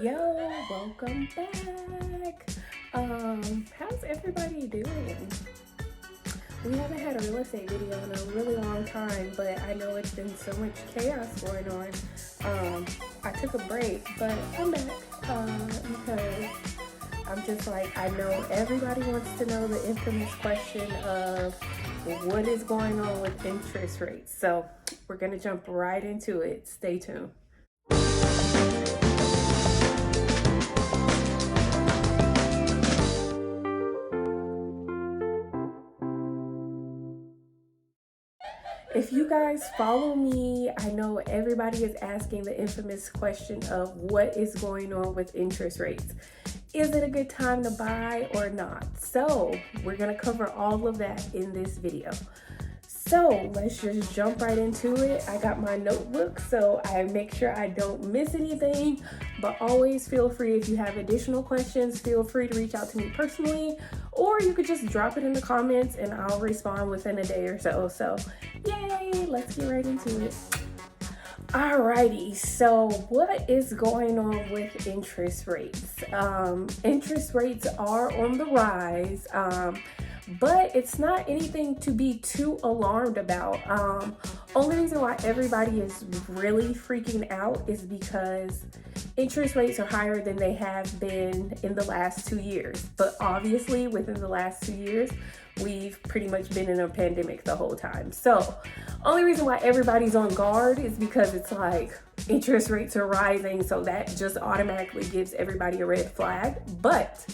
Yo, welcome back. How's everybody doing? We haven't had a real estate video in a really long time, but I know it's been so much chaos going on. I took a break, but I'm back because I'm just like, I know everybody wants to know the infamous question of what is going on with interest rates. So we're gonna jump right into it. Stay tuned. If you guys follow me, I know everybody is asking the infamous question of what is going on with interest rates. Is it a good time to buy or not? So we're gonna cover all of that in this video. So let's just jump right into it. I got my notebook so I make sure I don't miss anything, but always feel free, if you have additional questions, feel free to reach out to me personally, or you could just drop it in the comments and I'll respond within a day or so. So yay, let's get right into it. Alrighty, so what is going on with interest rates? Interest rates are on the rise. But it's not anything to be too alarmed about. Only reason why everybody is really freaking out is because interest rates are higher than they have been in the last 2 years. But obviously within the last 2 years, we've pretty much been in a pandemic the whole time. So only reason why everybody's on guard is because it's like interest rates are rising. So that just automatically gives everybody a red flag. But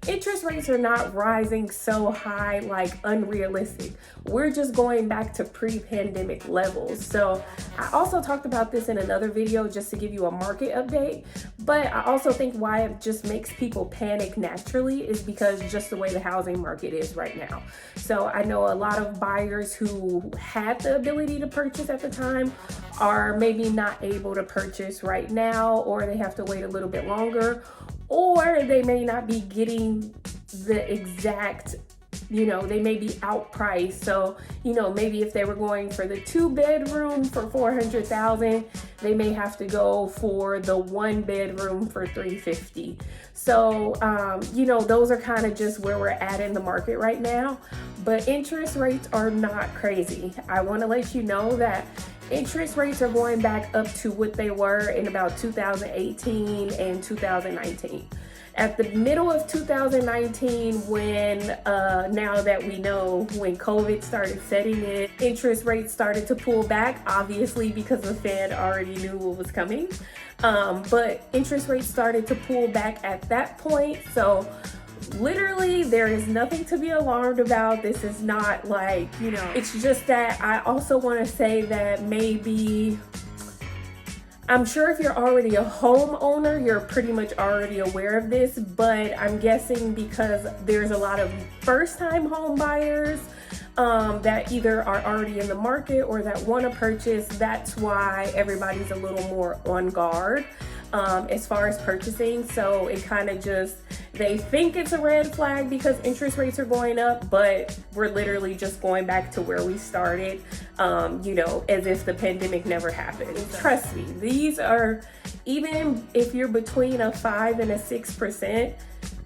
interest rates are not rising so high, like unrealistic. We're just going back to pre-pandemic levels. So I also talked about this in another video just to give you a market update. But I also think why it just makes people panic naturally is because just the way the housing market is right now. So I know a lot of buyers who had the ability to purchase at the time are maybe not able to purchase right now, or they have to wait a little bit longer, or they may not be getting the exact, they may be outpriced. So, maybe if they were going for the 2-bedroom for $400,000, they may have to go for the 1-bedroom for $350,000. So, those are kind of just where we're at in the market right now. But interest rates are not crazy. I want to let you know that interest rates are going back up to what they were in about 2018 and 2019. At the middle of 2019, when now that we know when COVID started setting in, interest rates started to pull back, obviously because the Fed already knew what was coming. But interest rates started to pull back at that point. So literally, there is nothing to be alarmed about. This is not like, it's just that I also want to say that maybe, I'm sure if you're already a homeowner, you're pretty much already aware of this, but I'm guessing because there's a lot of first-time home buyers that either are already in the market or that want to purchase, that's why everybody's a little more on guard as far as purchasing. So it kind of just, they think it's a red flag because interest rates are going up, but we're literally just going back to where we started, as if the pandemic never happened. Trust me, these are, even if you're between a 5 and a 6%,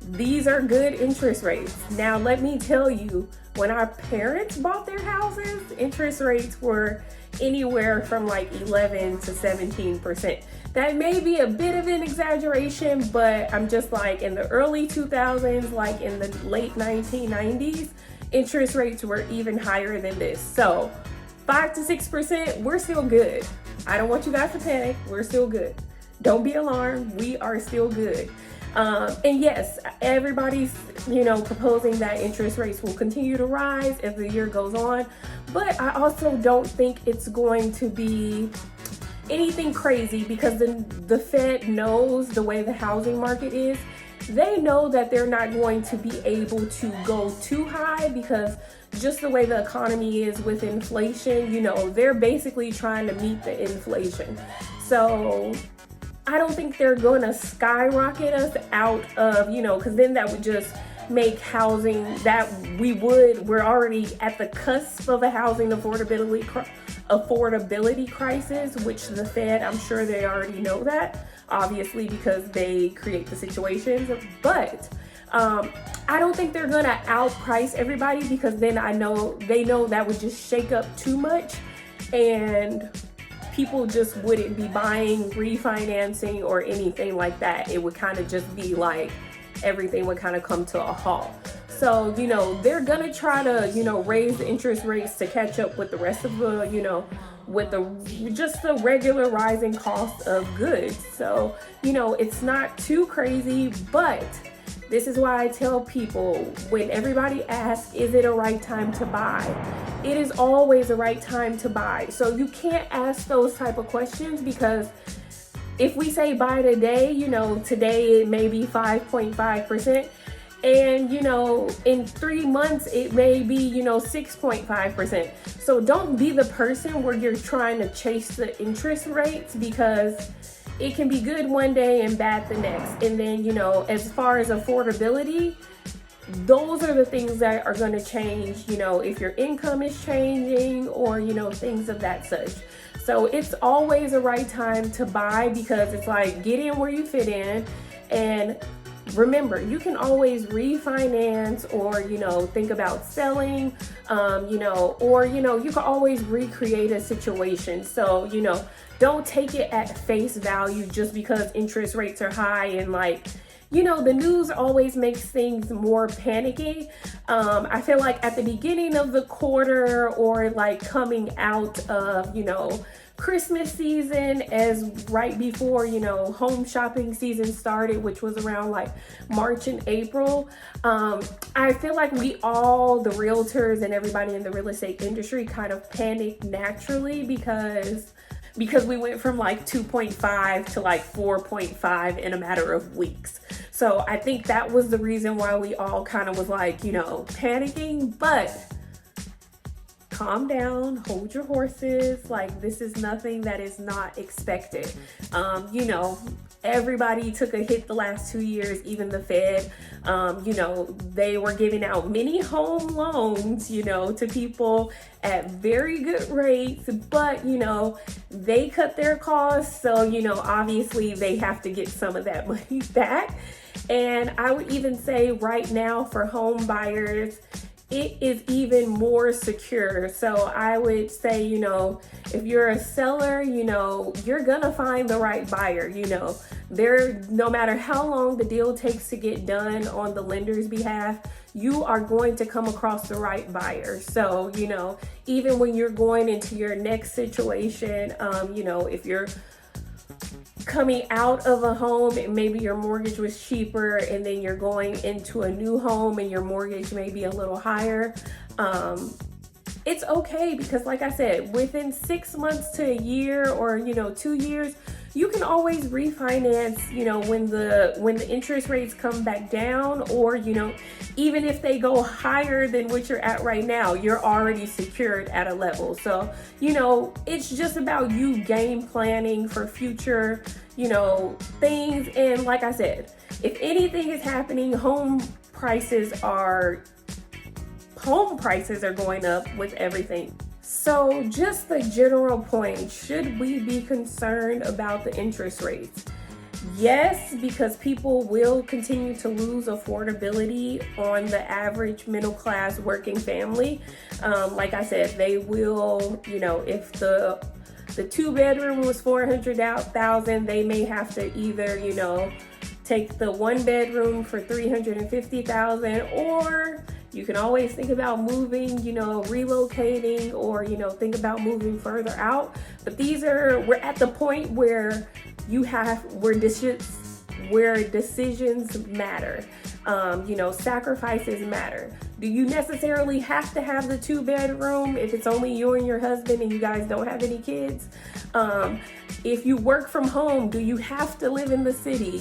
these are good interest rates. Now, let me tell you, when our parents bought their houses, interest rates were anywhere from like 11 to 17%. That may be a bit of an exaggeration, but I'm just like, in the early 2000s, like in the late 1990s, interest rates were even higher than this. So 5 to 6%, we're still good. I don't want you guys to panic. We're still good. Don't be alarmed. We are still good. And yes, everybody's, proposing that interest rates will continue to rise as the year goes on. But I also don't think it's going to be anything crazy because the Fed knows the way the housing market is. They know that they're not going to be able to go too high because just the way the economy is with inflation, they're basically trying to meet the inflation. So I don't think they're going to skyrocket us out of, because then that would just make housing that we're already at the cusp of a housing affordability crisis, which the Fed, I'm sure they already know that. obviously, because they create the situations. But I don't think they're gonna outprice everybody, because then they know that would just shake up too much, and people just wouldn't be buying, refinancing, or anything like that. It would kind of just be like everything would kind of come to a halt. So, they're gonna try to, raise the interest rates to catch up with the rest of the, with just the regular rising cost of goods. So, it's not too crazy, but this is why I tell people, when everybody asks, is it a right time to buy? It is always a right time to buy. So you can't ask those type of questions, because if we say buy today, today it may be 5.5%. And, in 3 months, it may be, 6.5%. So don't be the person where you're trying to chase the interest rates, because it can be good one day and bad the next. And then, as far as affordability, those are the things that are going to change, if your income is changing, or, things of that such. So it's always a right time to buy, because it's like, get in where you fit in. And remember, you can always refinance, or, think about selling, or, you can always recreate a situation. So, don't take it at face value just because interest rates are high, and the news always makes things more panicky. I feel like at the beginning of the quarter, or coming out of, Christmas season, as right before, home shopping season started, which was around March and April. I feel like the realtors and everybody in the real estate industry kind of panicked naturally, because we went from 2.5 to 4.5 in a matter of weeks. So I think that was the reason why we all kind of was panicking. But calm down, hold your horses. This is nothing that is not expected. Everybody took a hit the last 2 years, even the Fed. They were giving out mini home loans, to people at very good rates, but, they cut their costs. So, obviously they have to get some of that money back. And I would even say right now, for home buyers, it is even more secure. So I would say, if you're a seller, you're gonna find the right buyer. No matter how long the deal takes to get done on the lender's behalf, you are going to come across the right buyer. So, even when you're going into your next situation, if you're coming out of a home and maybe your mortgage was cheaper, and then you're going into a new home and your mortgage may be a little higher, it's okay, because like I said, within 6 months to a year, or 2 years, you can always refinance, when the interest rates come back down, or even if they go higher than what you're at right now, you're already secured at a level. So it's just about you game planning for future things. And like I said, if anything is happening, home prices are going up with everything. So just the general point, should we be concerned about the interest rates? Yes, because people will continue to lose affordability on the average middle class working family. Like I said, they will, if the 2-bedroom was $400,000, they may have to either, take the 1-bedroom for $350,000, or you can always think about moving, relocating, or, think about moving further out. But we're at the point where where decisions matter. Sacrifices matter. Do you necessarily have to have the 2-bedroom if it's only you and your husband and you guys don't have any kids? If you work from home, do you have to live in the city?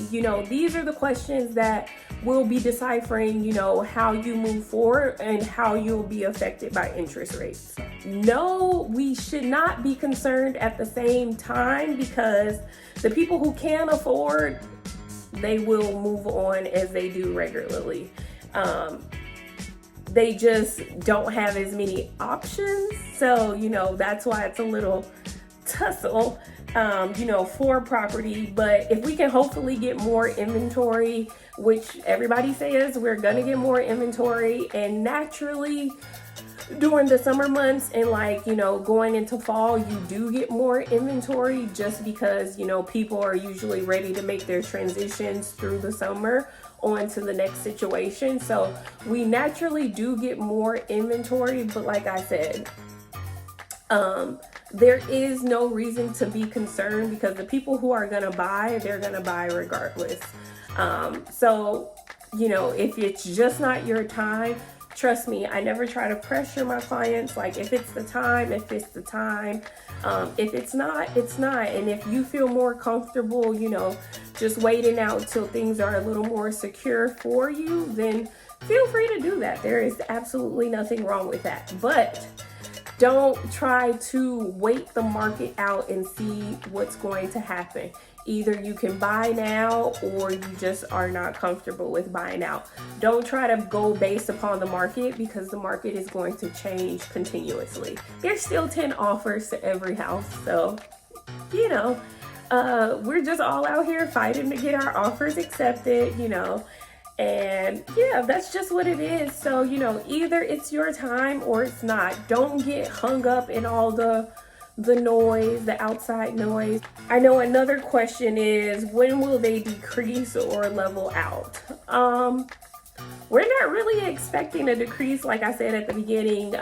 These are the questions that will be deciphering, how you move forward and how you'll be affected by interest rates. No, we should not be concerned at the same time, because the people who can afford, they will move on as they do regularly. They just don't have as many options. So, that's why it's a little tussle for property. But if we can hopefully get more inventory, which everybody says we're gonna get more inventory, and naturally during the summer months and going into fall, you do get more inventory just because, people are usually ready to make their transitions through the summer on to the next situation. So we naturally do get more inventory, but like I said, there is no reason to be concerned because the people who are gonna buy, they're gonna buy regardless. So, if it's just not your time, trust me, I never try to pressure my clients. Like, if it's the time, if it's the time. If it's not, it's not. And if you feel more comfortable, just waiting out till things are a little more secure for you, then feel free to do that. There is absolutely nothing wrong with that. But don't try to wait the market out and see what's going to happen. Either you can buy now or you just are not comfortable with buying out. Don't try to go based upon the market because the market is going to change continuously. There's still 10 offers to every house. So, we're just all out here fighting to get our offers accepted, and yeah, that's just what it is. So, either it's your time or it's not. Don't get hung up in all the noise, the outside noise. I know another question is, when will they decrease or level out? We're not really expecting a decrease. Like I said at the beginning,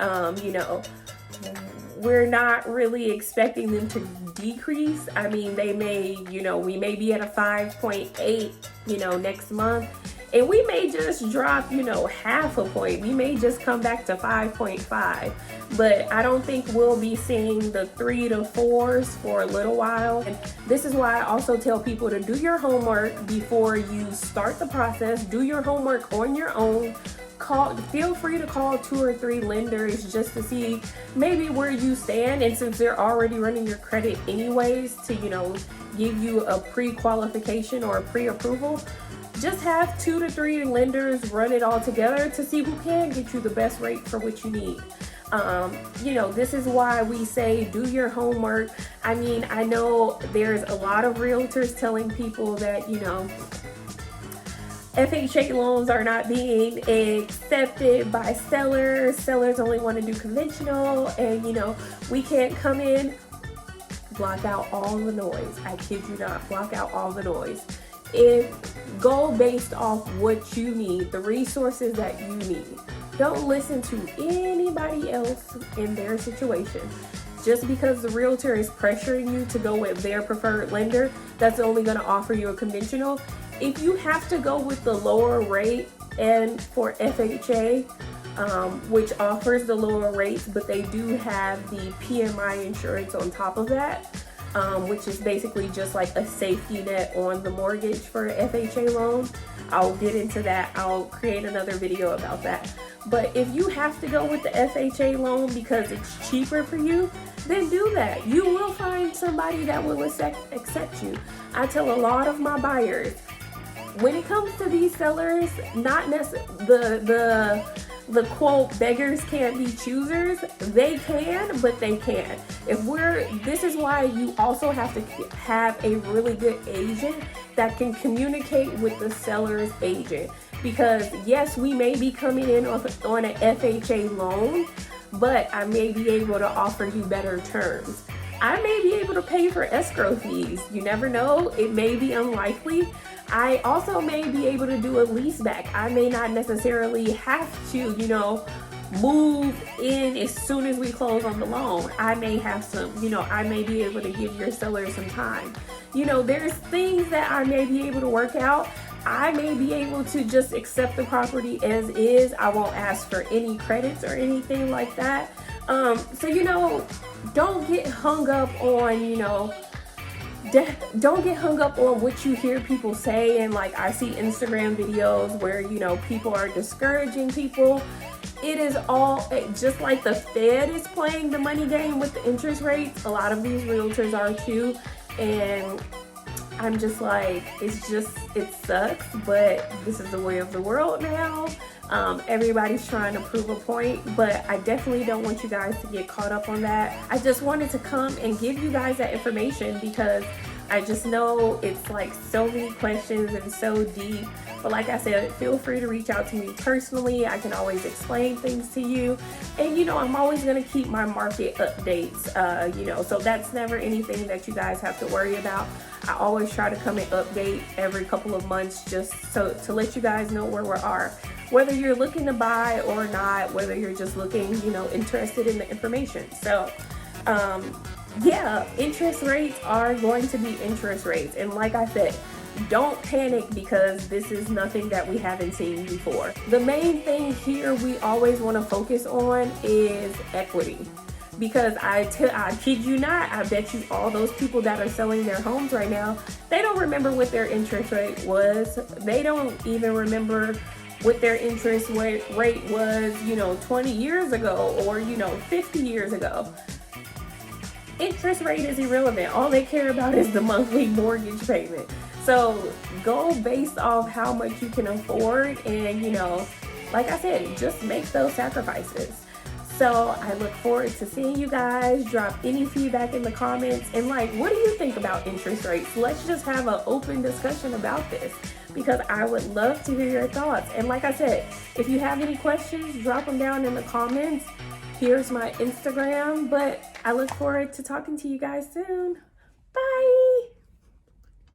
we're not really expecting them to decrease. I mean, they may, we may be at a 5.8, next month. And we may just drop, half a point. We may just come back to 5.5. But I don't think we'll be seeing the 3 to 4s for a little while. And this is why I also tell people to do your homework before you start the process. Do your homework on your own. Feel free to call 2 or 3 lenders just to see maybe where you stand. And since they're already running your credit anyways to, give you a pre-qualification or a pre-approval, just have 2 to 3 lenders run it all together to see who can get you the best rate for what you need. This is why we say do your homework. I mean, I know there's a lot of realtors telling people that, FHA loans are not being accepted by sellers. Sellers only want to do conventional, and, we can't come in. Block out all the noise. I kid you not. Block out all the noise. Go based off what you need, the resources that you need. Don't listen to anybody else in their situation. Just because the realtor is pressuring you to go with their preferred lender, that's only going to offer you a conventional. If you have to go with the lower rate, and for FHA, which offers the lower rates, but they do have the PMI insurance on top of that, which is basically just like a safety net on the mortgage for an FHA loan. I'll get into that. I'll create another video about that. But if you have to go with the FHA loan because it's cheaper for you, then do that. You will find somebody that will accept you. I tell a lot of my buyers, when it comes to these sellers, not necessarily the quote, beggars can't be choosers. They can, but they can. This is why you also have to have a really good agent that can communicate with the seller's agent. Because yes, we may be coming in on an FHA loan, but I may be able to offer you better terms. I may be able to pay for escrow fees. You never know. It may be unlikely. I also may be able to do a lease back. I may not necessarily have to, move in as soon as we close on the loan. I may have some, I may be able to give your seller some time. There's things that I may be able to work out. I may be able to just accept the property as is. I won't ask for any credits or anything like that. Don't get hung up on, don't get hung up on what you hear people say. And I see Instagram videos where, people are discouraging people. It is all just like the Fed is playing the money game with the interest rates. A lot of these realtors are too. And I'm just like, it sucks, but this is the way of the world now. Everybody's trying to prove a point, but I definitely don't want you guys to get caught up on that. I just wanted to come and give you guys that information because I just know it's like so many questions and so deep. But like I said, feel free to reach out to me personally. I can always explain things to you. And I'm always going to keep my market updates, so that's never anything that you guys have to worry about. I always try to come and update every couple of months just so to let you guys know where we are. Whether you're looking to buy or not, whether you're just looking, interested in the information. So, interest rates are going to be interest rates. And like I said, don't panic because this is nothing that we haven't seen before. The main thing here we always want to focus on is equity. Because I kid you not, I bet you all those people that are selling their homes right now, they don't remember what their interest rate was. They don't even remember what their interest rate was, 20 years ago or, 50 years ago. Interest rate is irrelevant. All they care about is the monthly mortgage payment. So go based off how much you can afford and, like I said, just make those sacrifices. So I look forward to seeing you guys. Drop any feedback in the comments and what do you think about interest rates? Let's just have an open discussion about this because I would love to hear your thoughts. And like I said, if you have any questions, drop them down in the comments. Here's my Instagram, but I look forward to talking to you guys soon. Bye.